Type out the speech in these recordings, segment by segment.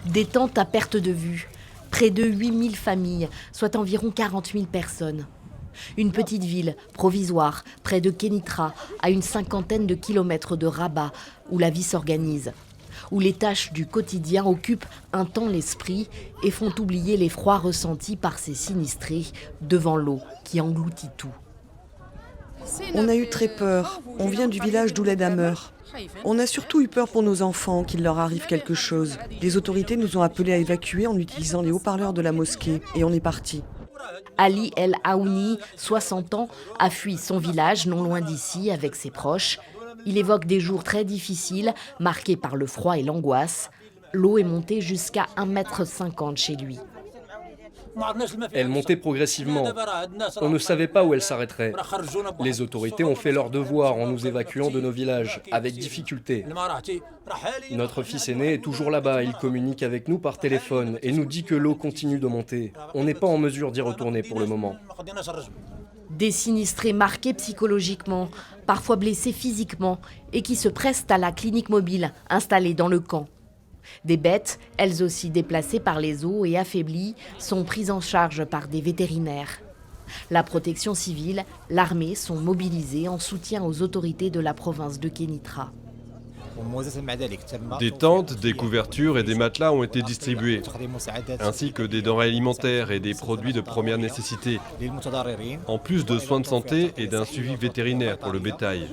Des tentes à perte de vue. Près de 8000 familles, soit environ 40 000 personnes. Une petite ville provisoire, près de Kénitra, à une 50aine de kilomètres de Rabat, où la vie s'organise. Où les tâches du quotidien occupent un temps l'esprit et font oublier l'effroi ressenti par ces sinistrés devant l'eau qui engloutit tout. On a eu très peur. On vient du village d'Ouled Amer. On a surtout eu peur pour nos enfants, qu'il leur arrive quelque chose. Les autorités nous ont appelés à évacuer en utilisant les haut-parleurs de la mosquée et on est partis. Ali El Aouni, 60 ans, a fui son village non loin d'ici avec ses proches. Il évoque des jours très difficiles, marqués par le froid et l'angoisse. L'eau est montée jusqu'à 1,50 m chez lui. Elle montait progressivement. On ne savait pas où elle s'arrêterait. Les autorités ont fait leur devoir en nous évacuant de nos villages, avec difficulté. Notre fils aîné est toujours là-bas, il communique avec nous par téléphone et nous dit que l'eau continue de monter. On n'est pas en mesure d'y retourner pour le moment. Des sinistrés marqués psychologiquement, parfois blessés physiquement et qui se pressent à la clinique mobile installée dans le camp. Des bêtes, elles aussi déplacées par les eaux et affaiblies, sont prises en charge par des vétérinaires. La protection civile, l'armée sont mobilisées en soutien aux autorités de la province de Kénitra. Des tentes, des couvertures et des matelas ont été distribués, ainsi que des denrées alimentaires et des produits de première nécessité, en plus de soins de santé et d'un suivi vétérinaire pour le bétail.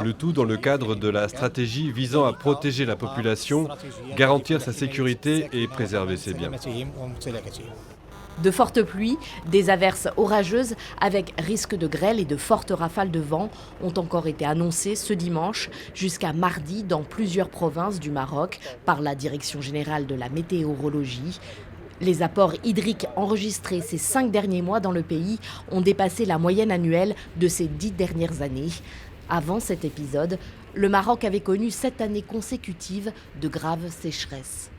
Le tout dans le cadre de la stratégie visant à protéger la population, garantir sa sécurité et préserver ses biens. De fortes pluies, des averses orageuses avec risque de grêle et de fortes rafales de vent ont encore été annoncées ce dimanche jusqu'à mardi dans plusieurs provinces du Maroc par la Direction générale de la météorologie. Les apports hydriques enregistrés ces 5 derniers mois dans le pays ont dépassé la moyenne annuelle de ces 10 dernières années. Avant cet épisode, le Maroc avait connu 7 années consécutives de graves sécheresses.